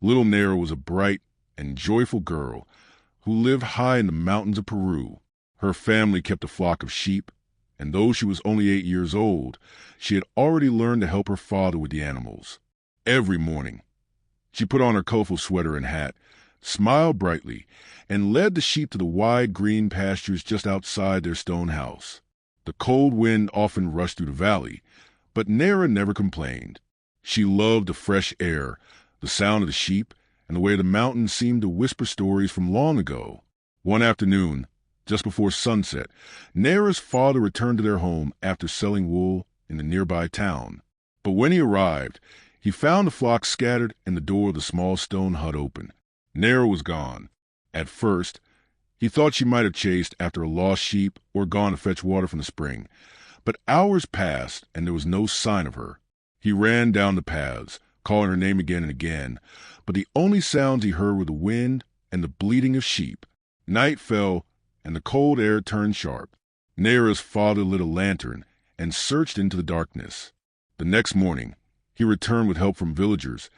Little Nera was a bright and joyful girl who lived high in the mountains of Peru. Her family kept a flock of sheep, and though she was only 8 years old, she had already learned to help her father with the animals. Every morning, she put on her colorful sweater and hat, smiled brightly, and led the sheep to the wide green pastures just outside their stone house. The cold wind often rushed through the valley, but Nera never complained. She loved the fresh air, the sound of the sheep, and the way the mountains seemed to whisper stories from long ago. One afternoon, just before sunset, Nera's father returned to their home after selling wool in the nearby town. But when he arrived, he found the flock scattered and the door of the small stone hut open. Nera was gone. At first, he thought she might have chased after a lost sheep or gone to fetch water from the spring. But hours passed and there was no sign of her. He ran down the paths, calling her name again and again, but the only sounds he heard were the wind and the bleating of sheep. Night fell, and the cold air turned sharp. Nera's father lit a lantern and searched into the darkness. The next morning, he returned with help from villagers,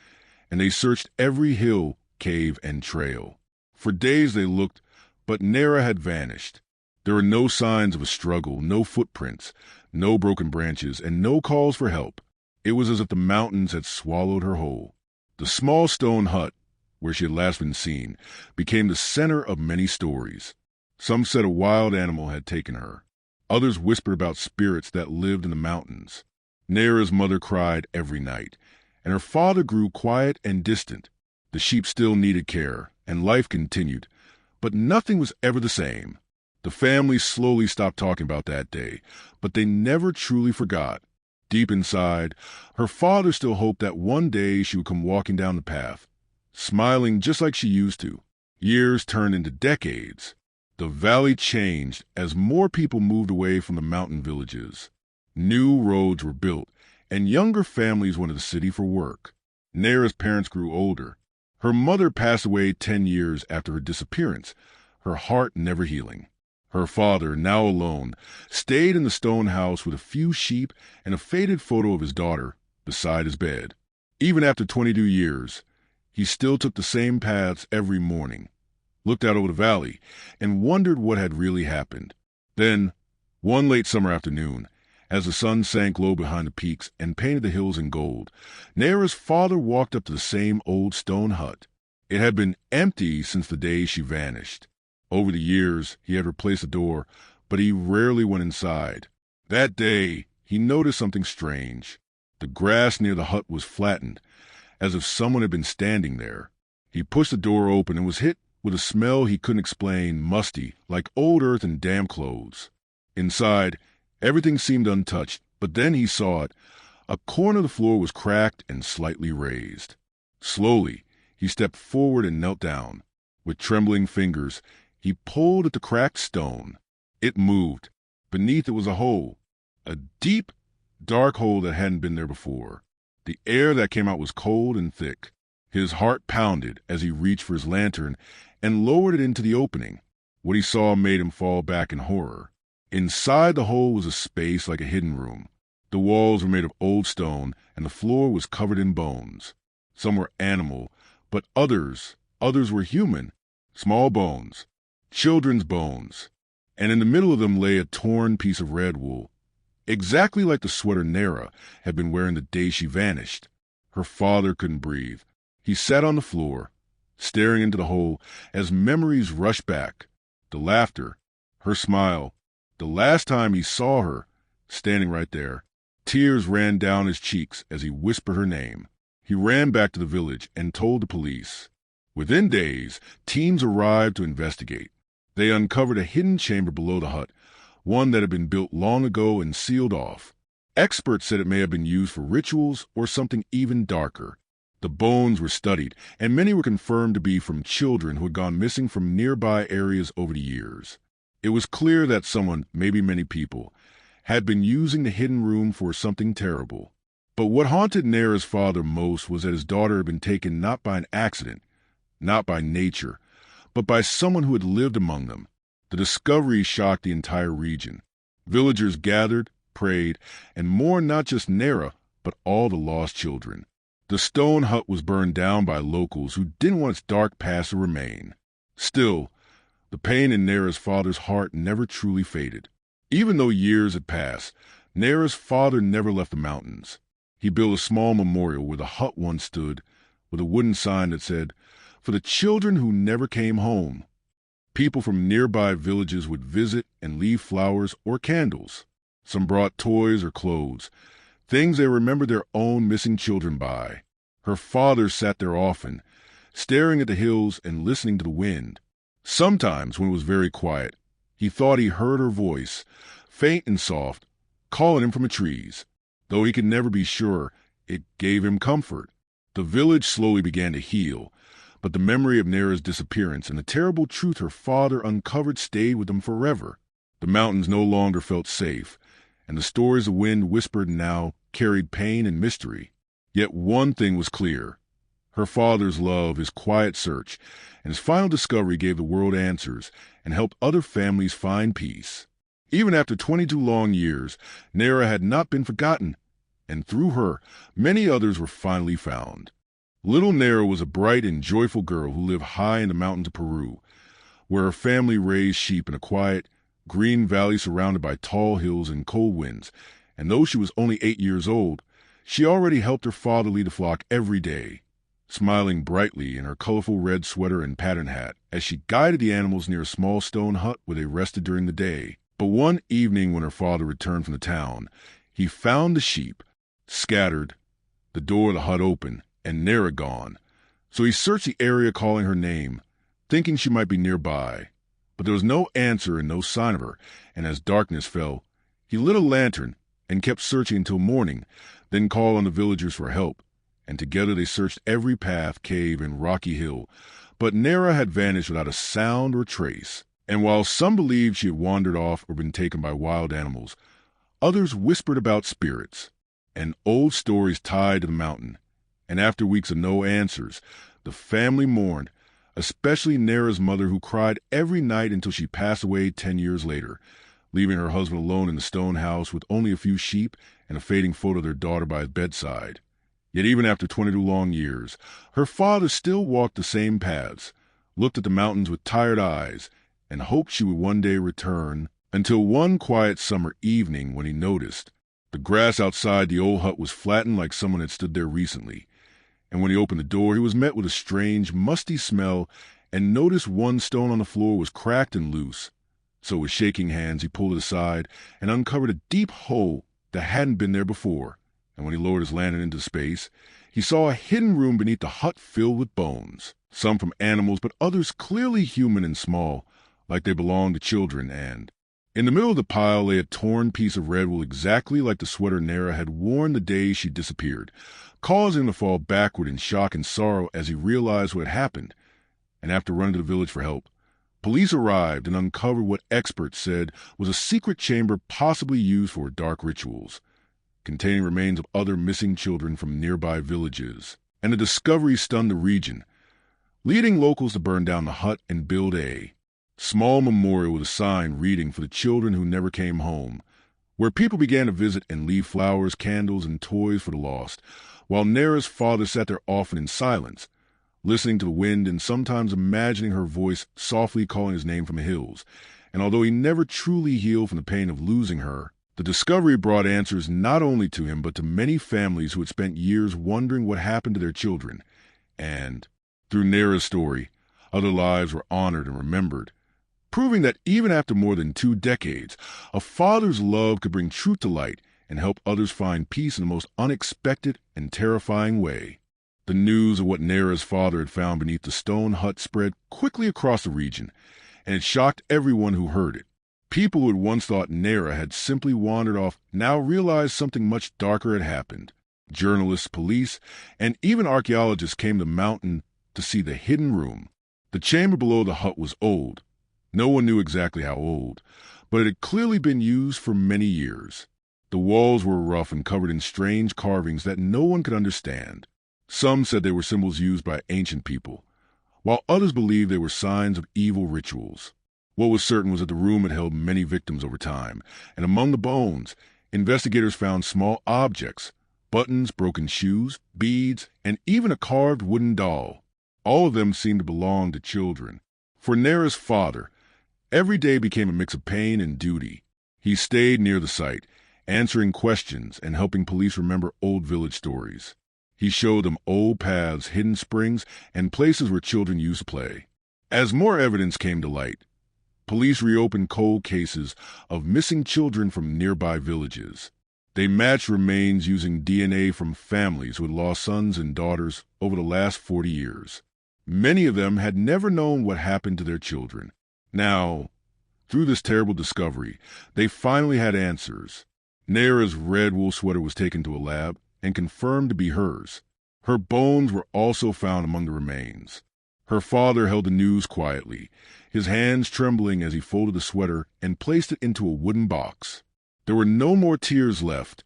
and they searched every hill, cave, and trail. For days they looked, but Nera had vanished. There were no signs of a struggle, no footprints, no broken branches, and no calls for help. It was as if the mountains had swallowed her whole. The small stone hut, where she had last been seen, became the center of many stories. Some said a wild animal had taken her. Others whispered about spirits that lived in the mountains. Nera's mother cried every night, and her father grew quiet and distant. The sheep still needed care, and life continued, but nothing was ever the same. The family slowly stopped talking about that day, but they never truly forgot. Deep inside, her father still hoped that one day she would come walking down the path, smiling just like she used to. Years turned into decades. The valley changed as more people moved away from the mountain villages. New roads were built, and younger families went to the city for work. Nera's parents grew older. Her mother passed away 10 years after her disappearance, her heart never healing. Her father, now alone, stayed in the stone house with a few sheep and a faded photo of his daughter beside his bed. Even after 22 years, he still took the same paths every morning, looked out over the valley, and wondered what had really happened. Then, one late summer afternoon, as the sun sank low behind the peaks and painted the hills in gold, Nera's father walked up to the same old stone hut. It had been empty since the day she vanished. Over the years, he had replaced the door, but he rarely went inside. That day, he noticed something strange. The grass near the hut was flattened, as if someone had been standing there. He pushed the door open and was hit with a smell he couldn't explain, musty, like old earth and damp clothes. Inside, everything seemed untouched, but then he saw it. A corner of the floor was cracked and slightly raised. Slowly, he stepped forward and knelt down. With trembling fingers, he pulled at the cracked stone. It moved. Beneath it was a hole, a deep, dark hole that hadn't been there before. The air that came out was cold and thick. His heart pounded as he reached for his lantern and lowered it into the opening. What he saw made him fall back in horror. Inside the hole was a space like a hidden room. The walls were made of old stone, and the floor was covered in bones. Some were animal, but others were human. Small bones, children's bones, and in the middle of them lay a torn piece of red wool, exactly like the sweater Nera had been wearing the day she vanished. Her father couldn't breathe. He sat on the floor, staring into the hole as memories rushed back. The laughter, her smile, the last time he saw her, standing right there. Tears ran down his cheeks as he whispered her name. He ran back to the village and told the police. Within days, teams arrived to investigate. They uncovered a hidden chamber below the hut, one that had been built long ago and sealed off. Experts said it may have been used for rituals or something even darker. The bones were studied, and many were confirmed to be from children who had gone missing from nearby areas over the years. It was clear that someone, maybe many people, had been using the hidden room for something terrible. But what haunted Nera's father most was that his daughter had been taken not by an accident, not by nature, but by someone who had lived among them. The discovery shocked the entire region. Villagers gathered, prayed, and mourned not just Nera, but all the lost children. The stone hut was burned down by locals who didn't want its dark past to remain. Still, the pain in Nera's father's heart never truly faded. Even though years had passed, Nera's father never left the mountains. He built a small memorial where the hut once stood, with a wooden sign that said, "For the children who never came home." People from nearby villages would visit and leave flowers or candles. Some brought toys or clothes, things they remembered their own missing children by. Her father sat there often, staring at the hills and listening to the wind. Sometimes, when it was very quiet, he thought he heard her voice, faint and soft, calling him from the trees. Though he could never be sure, it gave him comfort. The village slowly began to heal, but the memory of Nera's disappearance and the terrible truth her father uncovered stayed with them forever. The mountains no longer felt safe, and the stories the wind whispered now carried pain and mystery. Yet one thing was clear. Her father's love, his quiet search, and his final discovery gave the world answers and helped other families find peace. Even after 22 long years, Nera had not been forgotten, and through her, many others were finally found. Little Nera was a bright and joyful girl who lived high in the mountains of Peru, where her family raised sheep in a quiet, green valley surrounded by tall hills and cold winds, and though she was only 8 years old, she already helped her father lead the flock every day, smiling brightly in her colorful red sweater and patterned hat as she guided the animals near a small stone hut where they rested during the day. But one evening when her father returned from the town, he found the sheep scattered, the door of the hut open, and Nera gone. So he searched the area calling her name, thinking she might be nearby. But there was no answer and no sign of her, and as darkness fell, he lit a lantern and kept searching until morning, then called on the villagers for help, and together they searched every path, cave, and rocky hill. But Nera had vanished without a sound or trace, and while some believed she had wandered off or been taken by wild animals, others whispered about spirits and old stories tied to the mountain. And after weeks of no answers, the family mourned, especially Nera's mother, who cried every night until she passed away 10 years later, leaving her husband alone in the stone house with only a few sheep and a fading photo of their daughter by his bedside. Yet even after 22 long years, her father still walked the same paths, looked at the mountains with tired eyes, and hoped she would one day return, until one quiet summer evening when he noticed the grass outside the old hut was flattened like someone had stood there recently. And when he opened the door, he was met with a strange, musty smell and noticed one stone on the floor was cracked and loose. So with shaking hands, he pulled it aside and uncovered a deep hole that hadn't been there before. And when he lowered his lantern into space, he saw a hidden room beneath the hut filled with bones, some from animals, but others clearly human and small, like they belonged to children. And in the middle of the pile lay a torn piece of red wool exactly like the sweater Nera had worn the day she disappeared, causing him to fall backward in shock and sorrow as he realized what had happened. And after running to the village for help, police arrived and uncovered what experts said was a secret chamber possibly used for dark rituals, containing remains of other missing children from nearby villages. And the discovery stunned the region, leading locals to burn down the hut and build a small memorial with a sign reading "For the children who never came home," where people began to visit and leave flowers, candles, and toys for the lost, while Nera's father sat there often in silence, listening to the wind and sometimes imagining her voice softly calling his name from the hills. And although he never truly healed from the pain of losing her, the discovery brought answers not only to him but to many families who had spent years wondering what happened to their children. And through Nera's story, other lives were honored and remembered, proving that even after more than 2 decades, a father's love could bring truth to light and help others find peace in the most unexpected and terrifying way. The news of what Nera's father had found beneath the stone hut spread quickly across the region, and it shocked everyone who heard it. People who had once thought Nera had simply wandered off now realized something much darker had happened. Journalists, police, and even archaeologists came to the mountain to see the hidden room. The chamber below the hut was old. No one knew exactly how old, but it had clearly been used for many years. The walls were rough and covered in strange carvings that no one could understand. Some said they were symbols used by ancient people, while others believed they were signs of evil rituals. What was certain was that the room had held many victims over time, and among the bones, investigators found small objects, buttons, broken shoes, beads, and even a carved wooden doll. All of them seemed to belong to children. For Nera's father, every day became a mix of pain and duty. He stayed near the site, answering questions and helping police remember old village stories. He showed them old paths, hidden springs, and places where children used to play. As more evidence came to light, police reopened cold cases of missing children from nearby villages. They matched remains using DNA from families who had lost sons and daughters over the last 40 years. Many of them had never known what happened to their children. Now, through this terrible discovery, they finally had answers. Nera's red wool sweater was taken to a lab and confirmed to be hers. Her bones were also found among the remains. Her father held the news quietly, his hands trembling as he folded the sweater and placed it into a wooden box. There were no more tears left,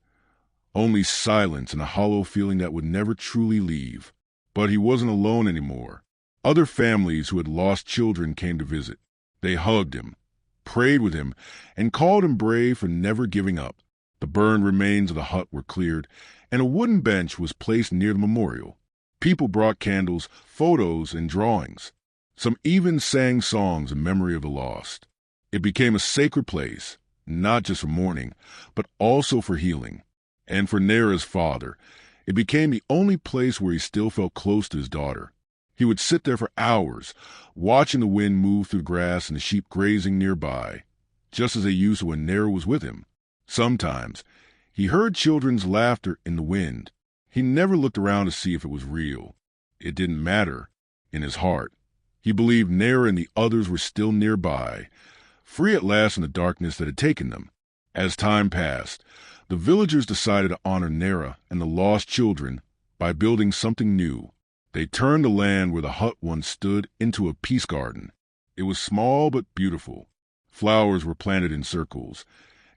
only silence and a hollow feeling that would never truly leave. But he wasn't alone anymore. Other families who had lost children came to visit. They hugged him, prayed with him, and called him brave for never giving up. The burned remains of the hut were cleared, and a wooden bench was placed near the memorial. People brought candles, photos, and drawings. Some even sang songs in memory of the lost. It became a sacred place, not just for mourning, but also for healing. And for Nera's father, it became the only place where he still felt close to his daughter. He would sit there for hours, watching the wind move through the grass and the sheep grazing nearby, just as they used to when Nera was with him. Sometimes, he heard children's laughter in the wind. He never looked around to see if it was real. It didn't matter. In his heart, he believed Nera and the others were still nearby, free at last from the darkness that had taken them. As time passed, the villagers decided to honor Nera and the lost children by building something new. They turned the land where the hut once stood into a peace garden. It was small but beautiful. Flowers were planted in circles,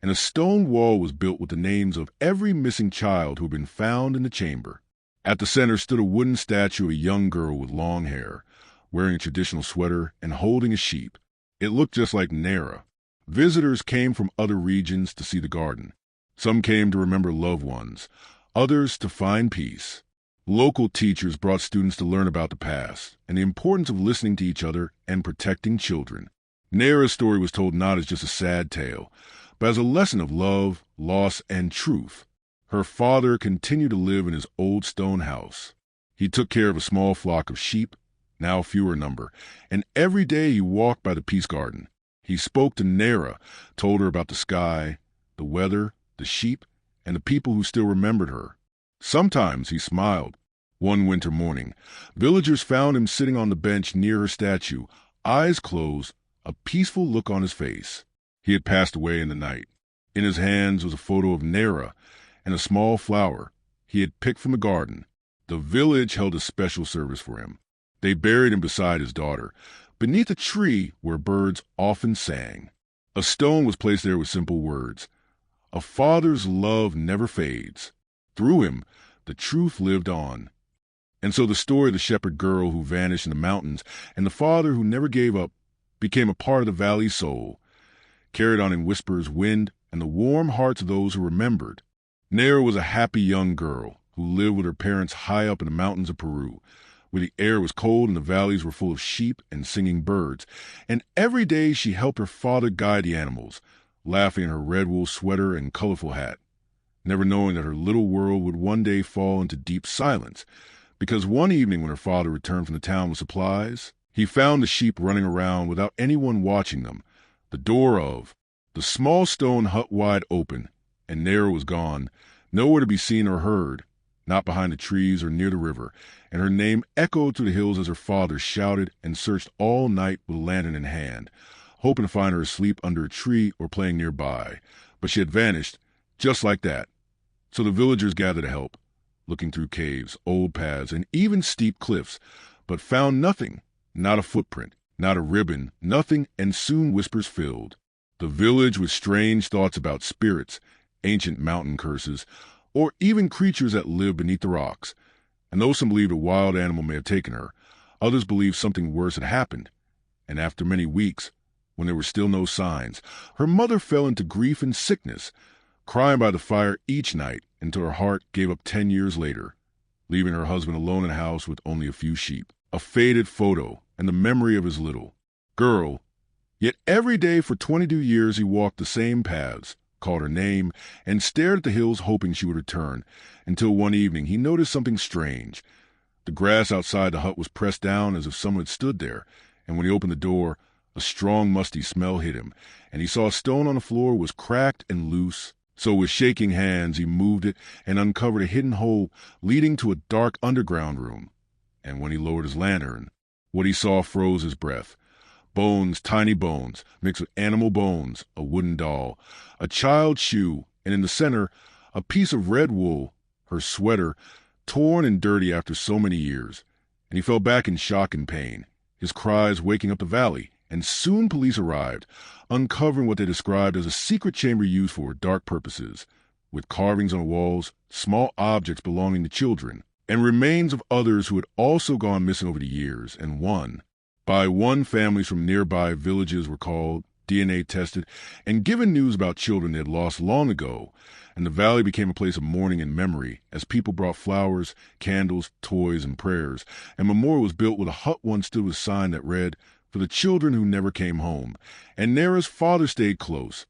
and a stone wall was built with the names of every missing child who had been found in the chamber. At the center stood a wooden statue of a young girl with long hair, wearing a traditional sweater and holding a sheep. It looked just like Nera. Visitors came from other regions to see the garden. Some came to remember loved ones, others to find peace. Local teachers brought students to learn about the past and the importance of listening to each other and protecting children. Nera's story was told not as just a sad tale, but as a lesson of love, loss, and truth. Her father continued to live in his old stone house. He took care of a small flock of sheep, now fewer in number, and every day he walked by the peace garden. He spoke to Nera, told her about the sky, the weather, the sheep, and the people who still remembered her. Sometimes he smiled. One winter morning, villagers found him sitting on the bench near her statue, eyes closed, a peaceful look on his face. He had passed away in the night. In his hands was a photo of Nera and a small flower he had picked from the garden. The village held a special service for him. They buried him beside his daughter, beneath a tree where birds often sang. A stone was placed there with simple words, "A father's love never fades." Through him, the truth lived on. And so the story of the shepherd girl who vanished in the mountains and the father who never gave up became a part of the valley's soul, carried on in whispers, wind, and the warm hearts of those who remembered. Nera was a happy young girl who lived with her parents high up in the mountains of Peru, where the air was cold and the valleys were full of sheep and singing birds. And every day she helped her father guide the animals, laughing in her red wool sweater and colorful hat, never knowing that her little world would one day fall into deep silence, because one evening when her father returned from the town with supplies, he found the sheep running around without anyone watching them, the door of the small stone hut wide open, and Nera was gone, nowhere to be seen or heard, not behind the trees or near the river, and her name echoed through the hills as her father shouted and searched all night with a lantern in hand, hoping to find her asleep under a tree or playing nearby. But she had vanished, just like that. So the villagers gathered to help, looking through caves, old paths, and even steep cliffs, but found nothing, not a footprint, not a ribbon, nothing, and soon whispers filled the village with strange thoughts about spirits, ancient mountain curses, or even creatures that live beneath the rocks. And though some believed a wild animal may have taken her, others believed something worse had happened. And after many weeks, when there were still no signs, her mother fell into grief and sickness, crying by the fire each night until her heart gave up 10 years later, leaving her husband alone in a house with only a few sheep, a faded photo, and the memory of his little girl. Yet every day for 22 years he walked the same paths, called her name, and stared at the hills hoping she would return, until one evening he noticed something strange. The grass outside the hut was pressed down as if someone had stood there, and when he opened the door, a strong musty smell hit him, and he saw a stone on the floor was cracked and loose. So with shaking hands he moved it and uncovered a hidden hole leading to a dark underground room. And when he lowered his lantern, what he saw froze his breath. Bones, tiny bones, mixed with animal bones, a wooden doll, a child's shoe, and in the center, a piece of red wool, her sweater, torn and dirty after so many years. And he fell back in shock and pain, his cries waking up the valley, and soon police arrived, uncovering what they described as a secret chamber used for dark purposes, with carvings on the walls, small objects belonging to children, and remains of others who had also gone missing over the years, and families from nearby villages were called, DNA tested, and given news about children they had lost long ago, and the valley became a place of mourning and memory as people brought flowers, candles, toys, and prayers, and a memorial was built with a hut once stood with a sign that read, "For the children who never came home," and Nara's father stayed close,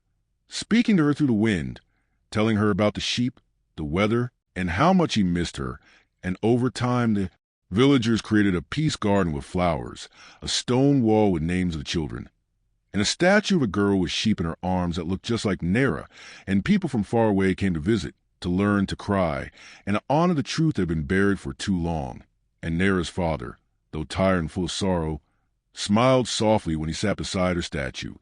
speaking to her through the wind, telling her about the sheep, the weather, and how much he missed her, and over time the villagers created a peace garden with flowers, a stone wall with names of the children, and a statue of a girl with sheep in her arms that looked just like Nara, and people from far away came to visit, to learn to cry, and to honor the truth that had been buried for too long. And Nara's father, though tired and full of sorrow, smiled softly when he sat beside her statue,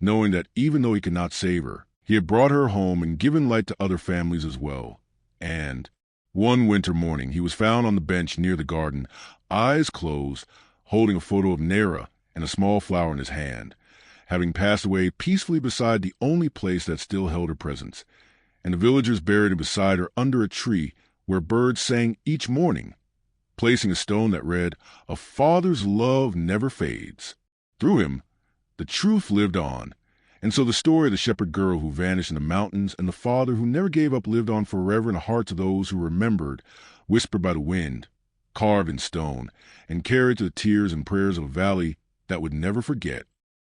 knowing that even though he could not save her, he had brought her home and given light to other families as well. And one winter morning he was found on the bench near the garden, eyes closed, holding a photo of Nara and a small flower in his hand, having passed away peacefully beside the only place that still held her presence, and the villagers buried him beside her under a tree where birds sang each morning, placing a stone that read, "A father's love never fades." Through him, the truth lived on, and so the story of the shepherd girl who vanished in the mountains and the father who never gave up lived on forever in the hearts of those who remembered, whispered by the wind, carved in stone, and carried to the tears and prayers of a valley that would never forget.